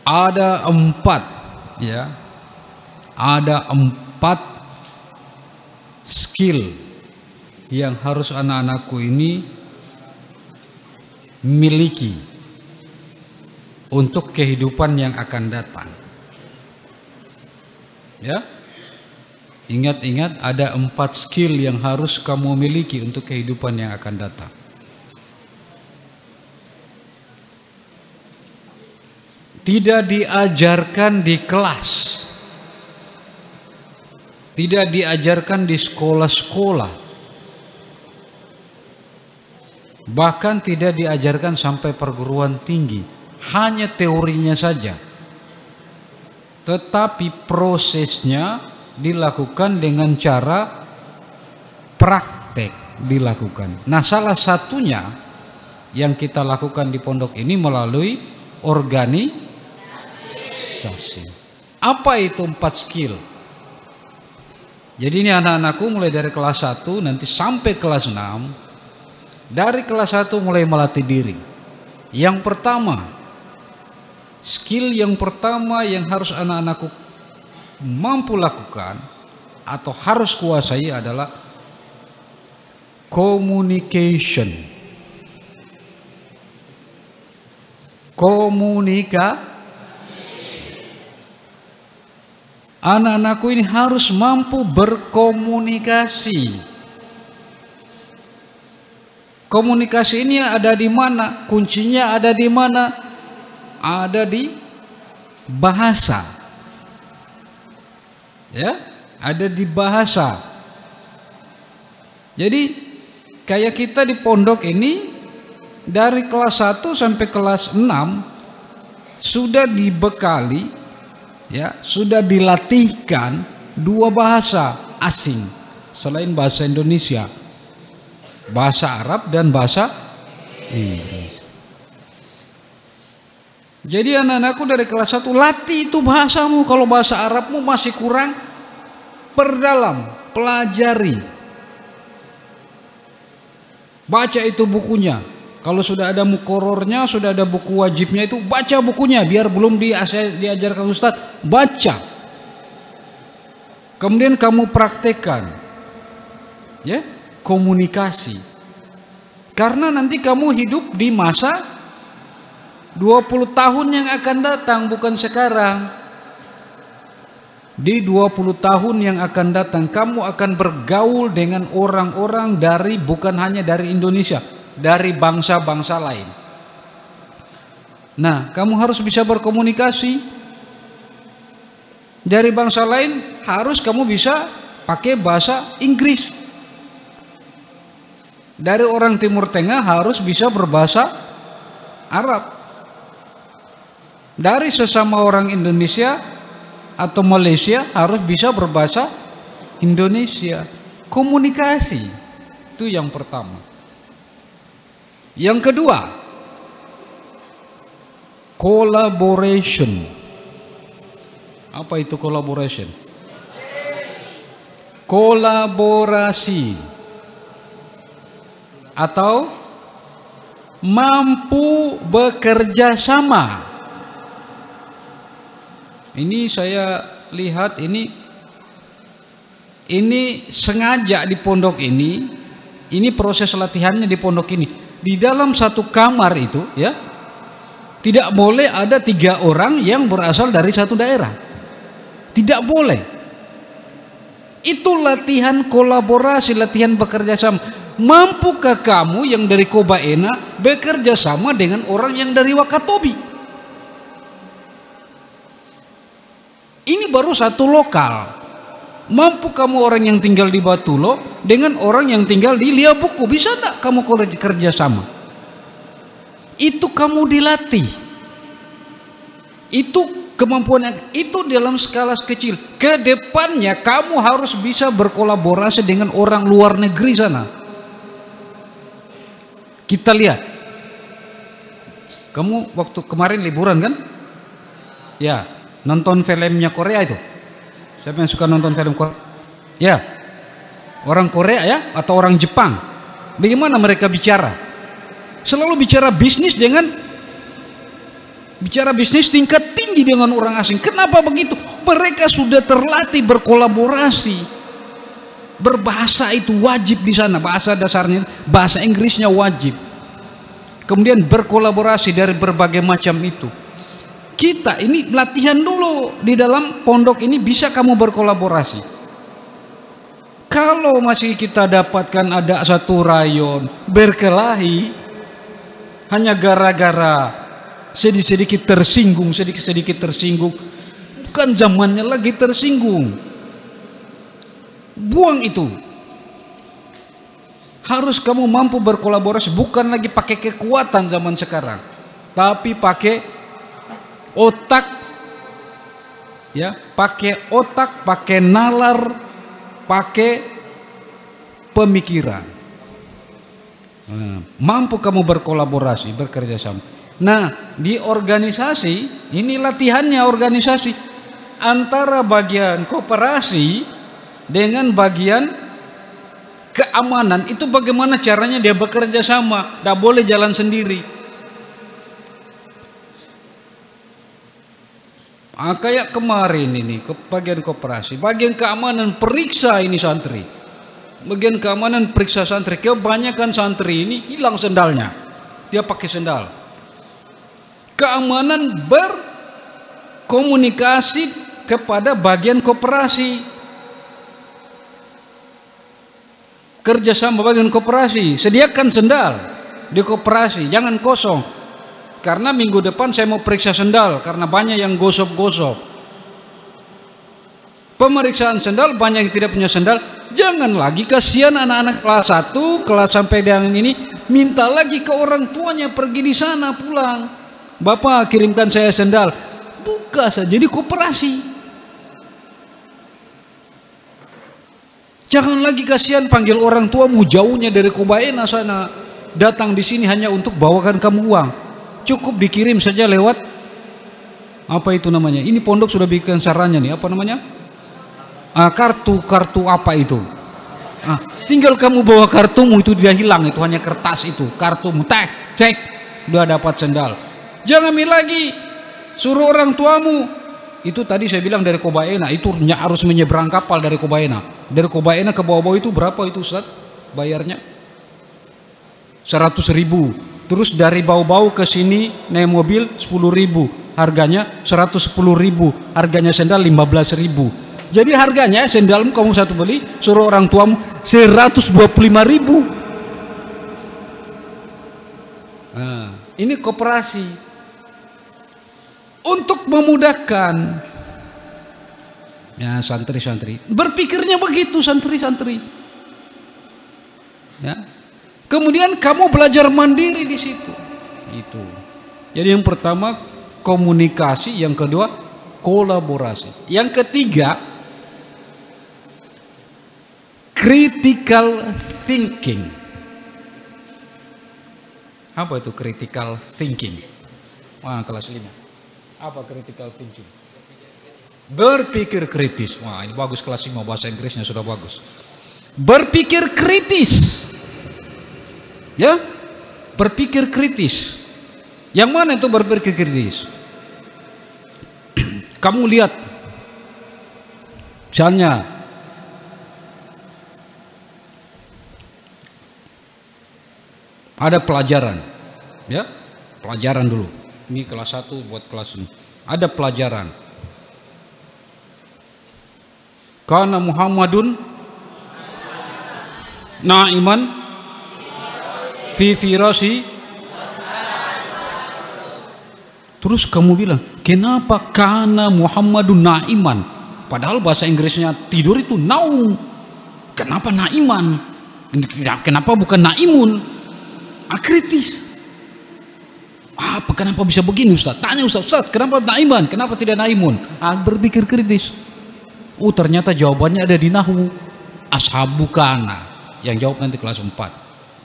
Ada 4, ya. Ada 4 skill yang harus anak-anakku ini miliki untuk kehidupan yang akan datang. Ya. Ingat-ingat, ada 4 skill yang harus kamu miliki untuk kehidupan yang akan datang. Tidak diajarkan di kelas, tidak diajarkan di sekolah-sekolah, bahkan tidak diajarkan sampai perguruan tinggi, hanya teorinya saja. Tetapi prosesnya dilakukan dengan cara praktek dilakukan. Nah, salah satunya yang kita lakukan di pondok ini melalui organisasi. Apa itu 4 skill? Jadi ini anak-anakku mulai dari kelas 1 nanti sampai kelas 6. Dari kelas 1 mulai melatih diri. Yang pertama, skill yang pertama yang harus anak-anakku mampu lakukan atau harus kuasai adalah communication. Anak-anakku ini harus mampu berkomunikasi. Komunikasi ini ada di mana? Kuncinya ada di mana? Ada di bahasa. Ya, ada di bahasa. Jadi kayak kita di pondok ini dari kelas 1 sampai kelas 6 sudah dibekali, ya, sudah dilatihkan 2 bahasa asing selain bahasa Indonesia, bahasa Arab dan bahasa Inggris. Jadi anak-anakku dari kelas 1 latih itu bahasamu. Kalau bahasa Arabmu masih kurang, perdalam, pelajari. Baca itu bukunya. Kalau sudah ada mukorornya, sudah ada buku wajibnya itu, baca bukunya. Biar belum diajarkan Ustadz, baca. Kemudian kamu praktekkan, ya, komunikasi. Karena nanti kamu hidup di masa 20 tahun yang akan datang, bukan sekarang. Di 20 tahun yang akan datang kamu akan bergaul dengan orang-orang dari, bukan hanya dari Indonesia, dari bangsa-bangsa lain. Nah, kamu harus bisa berkomunikasi. Dari bangsa lain harus kamu bisa pakai bahasa Inggris. Dari orang Timur Tengah harus bisa berbahasa Arab. Dari sesama orang Indonesia atau Malaysia harus bisa berbahasa Indonesia. Komunikasi itu yang pertama. Yang kedua, collaboration. Apa itu collaboration? Kolaborasi atau mampu bekerja sama. Ini saya lihat ini sengaja di pondok ini proses latihannya di pondok ini. Di dalam satu kamar itu, ya, tidak boleh ada 3 orang yang berasal dari satu daerah. Tidak boleh. Itu latihan kolaborasi, latihan bekerja sama. Mampukah kamu yang dari Kobaena bekerja sama dengan orang yang dari Wakatobi? Ini baru satu lokal. Mampu kamu orang yang tinggal di Batulo dengan orang yang tinggal di Liabuku? Bisa tak kamu kerja sama? Itu kamu dilatih. Itu kemampuan itu dalam skala kecil. Kedepannya kamu harus bisa berkolaborasi dengan orang luar negeri sana. Kita lihat. Kamu waktu kemarin liburan kan? Ya. Nonton filmnya Korea itu. Siapa yang suka nonton film Korea? Ya, orang Korea ya, atau orang Jepang. Bagaimana mereka bicara? Selalu bicara bisnis dengan bicara bisnis tingkat tinggi dengan orang asing. Kenapa begitu? Mereka sudah terlatih berkolaborasi. Berbahasa itu wajib di sana, bahasa dasarnya, bahasa Inggrisnya wajib. Kemudian berkolaborasi dari berbagai macam itu. Kita ini latihan dulu di dalam pondok ini, bisa kamu berkolaborasi. Kalau masih kita dapatkan ada satu rayon berkelahi hanya gara-gara sedikit-sedikit tersinggung, bukan zamannya lagi tersinggung. Buang itu. Harus kamu mampu berkolaborasi, bukan lagi pakai kekuatan zaman sekarang, tapi pakai otak, ya, pakai otak, pakai nalar, pakai pemikiran. Mampu kamu berkolaborasi, bekerja sama. Nah, di organisasi ini latihannya, organisasi antara bagian koperasi dengan bagian keamanan itu bagaimana caranya dia bekerja sama, tidak boleh jalan sendiri. Kayak kemarin ini ke bagian koperasi, bagian keamanan periksa ini santri, bagian keamanan periksa santri. Kebanyakan santri ini hilang sendalnya, dia pakai sendal. Keamanan berkomunikasi kepada bagian koperasi, kerjasama bagian koperasi, sediakan sendal di koperasi, jangan kosong. Karena minggu depan saya mau periksa sendal, karena banyak yang gosok-gosok. Pemeriksaan sendal, banyak yang tidak punya sendal. Jangan lagi, kasihan anak-anak kelas 1, kelas sampai dengan ini, minta lagi ke orang tuanya pergi di sana pulang. Bapak kirimkan saya sendal. Buka saja di koperasi. Jangan lagi kasihan panggil orang tuamu jauhnya dari Kobaena sana, datang di sini hanya untuk bawakan kamu uang. Cukup dikirim saja lewat apa itu namanya? Ini pondok sudah bikin sarannya nih, apa namanya? Kartu apa itu? Tinggal kamu bawa kartumu, itu dia hilang, itu hanya kertas itu, kartumu, cek, udah dapat sendal. Jangan lagi suruh orang tuamu. Itu tadi saya bilang dari Kobaena, itu harus menyeberang kapal dari Kobaena. Dari Kobaena ke bawah-bawah itu berapa itu Ustaz? Bayarnya 100.000. Terus dari bau-bau ke sini naik mobil 10.000, harganya 110.000, harganya sendal 15.000. Jadi harganya sendalmu kamu satu beli, suruh orang tuamu 125.000. Nah, ini koperasi untuk memudahkan ya santri-santri. Berpikirnya begitu santri-santri. Ya. Kemudian kamu belajar mandiri di situ. Itu. Jadi yang pertama komunikasi, yang kedua kolaborasi, yang ketiga critical thinking. Apa itu critical thinking? Wah, kelas 5. Apa critical thinking? Berpikir kritis. Wah, ini bagus kelas 5, bahasa Inggrisnya sudah bagus. Berpikir kritis. Ya, berpikir kritis. Yang mana itu berpikir kritis? Kamu lihat, misalnya ada pelajaran, ya, pelajaran dulu. Ini kelas 1 buat kelas ini. Ada pelajaran. Kana Muhammadun na'iman fi firasi. Terus kamu bilang, kenapa kana Muhammadun na'iman? Padahal bahasa Inggrisnya tidur itu naum. Kenapa na'iman? Kenapa bukan na'imun? Kritis. Kenapa bisa begini Ustaz? Tanya Ustaz, kenapa na'iman? Kenapa tidak na'imun? Berpikir kritis. Ternyata jawabannya ada di nahwu. Ashabu kana. Yang jawab nanti kelas 4.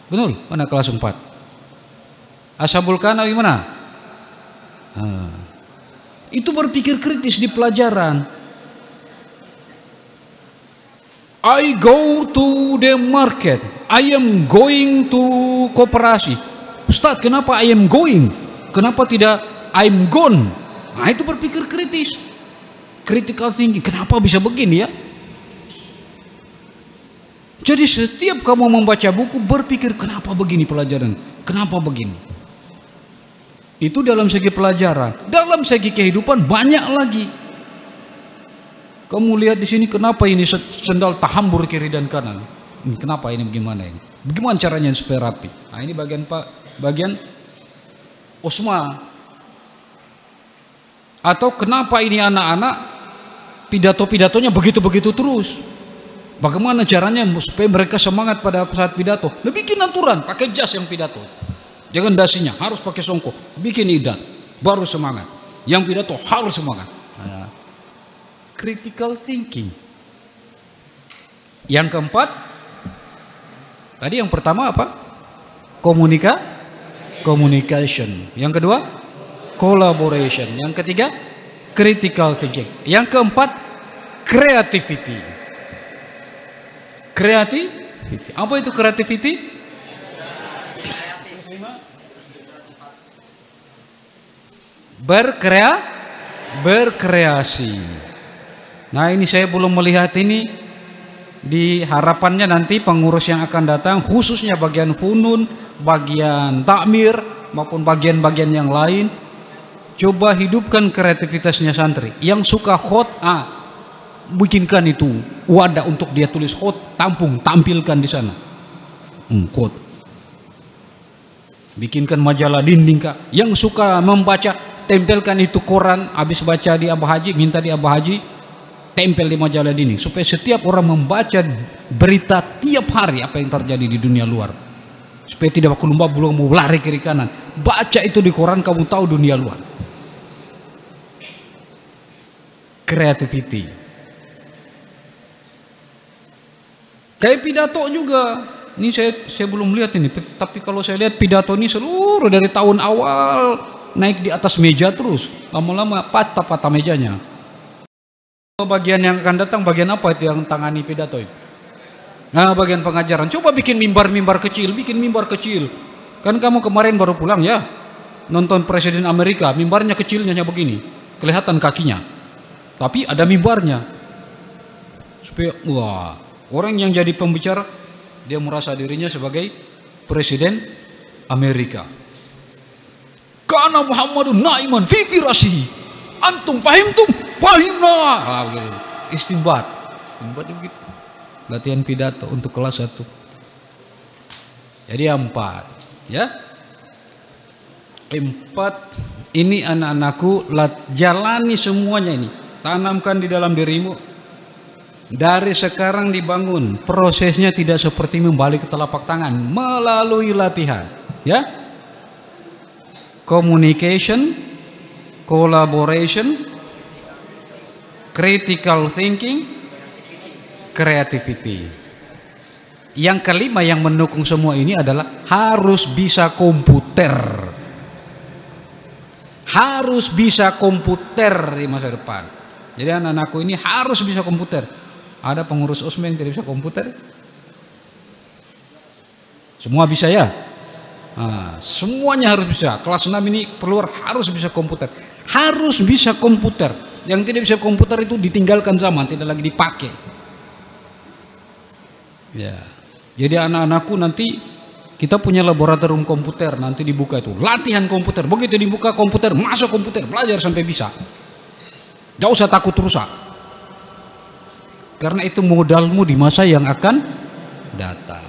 Betul, mana kelas 4? Ashabul kana gimana? Itu berpikir kritis di pelajaran. I go to the market. I am going to koperasi. Ustaz, kenapa I am going? Kenapa tidak I'm gone. Nah, itu berpikir kritis. Critical thinking. Kenapa bisa begini ya? Jadi setiap kamu membaca buku berpikir kenapa begini pelajaran? Kenapa begini? Itu dalam segi pelajaran. Dalam segi kehidupan banyak lagi. Kamu lihat di sini kenapa ini sendal tahambur kiri dan kanan? Kenapa ini bagaimana ini? Bagaimana caranya supaya rapi? Nah, ini bagian Osma. Atau kenapa ini anak-anak pidato-pidatonya begitu-begitu terus? Bagaimana caranya supaya mereka semangat pada saat pidato? Bikin aturan, pakai jas yang pidato. Jangan dasinya, harus pakai songkok. Bikin idat, baru semangat. Yang pidato harus semangat. Nah, critical thinking. Yang keempat, tadi yang pertama apa? Communication. Yang kedua, collaboration. Yang ketiga, critical thinking. Yang keempat, creativity. Creativity. Apa itu creativity? Berkreasi. Nah, ini saya belum melihat ini. Di harapannya nanti pengurus yang akan datang, khususnya bagian funun, bagian takmir maupun bagian-bagian yang lain, coba hidupkan kreativitasnya santri. Yang suka khot, bikinkan itu wadah untuk dia tulis khot, tampilkan di sana. Khot. Bikinkan majalah dinding, Kak. Yang suka membaca, tempelkan itu koran, habis baca di Abah Haji, minta di Abah Haji, tempel di majalah dinding supaya setiap orang membaca berita tiap hari apa yang terjadi di dunia luar. Supaya tidak belum mau lari kiri kanan. Baca itu di koran, kamu tahu dunia luar. Creativity. Kayak pidato juga. Ini saya belum lihat ini, tapi kalau saya lihat pidato ini seluruh dari tahun awal naik di atas meja terus. Lama-lama patah mejanya. Bagian yang akan datang bagian apa itu yang tangani pidato itu? Nah, bagian pengajaran. Coba bikin mimbar kecil, Kan kamu kemarin baru pulang ya, nonton Presiden Amerika, mimbarnya kecilnya begini, kelihatan kakinya. Tapi ada mimbarnya. Supaya orang yang jadi pembicara dia merasa dirinya sebagai Presiden Amerika. Kana Muhammadun naiman fi firasihi. Antum fahimtum? Fahimna. Istinbat begitu. Latihan pidato untuk kelas 1. Jadi 4, ya. 4 ini anak-anakku, jalani semuanya ini. Tanamkan di dalam dirimu. Dari sekarang dibangun. Prosesnya tidak seperti membalik ke telapak tangan, melalui latihan, ya. Communication, collaboration, critical thinking, creativity. Yang kelima yang mendukung semua ini adalah harus bisa komputer. Harus bisa komputer di masa depan. Jadi anak-anakku ini harus bisa komputer. Ada pengurus OSME yang tidak bisa komputer? Semua bisa ya? Semuanya harus bisa. Kelas 6 ini harus bisa komputer. Harus bisa komputer. Yang tidak bisa komputer itu ditinggalkan zaman, tidak lagi dipakai. Ya. Jadi anak-anakku nanti kita punya laboratorium komputer, nanti dibuka itu latihan komputer. Begitu dibuka komputer, masuk komputer, belajar sampai bisa. Gak usah takut rusak. Karena itu modalmu di masa yang akan datang.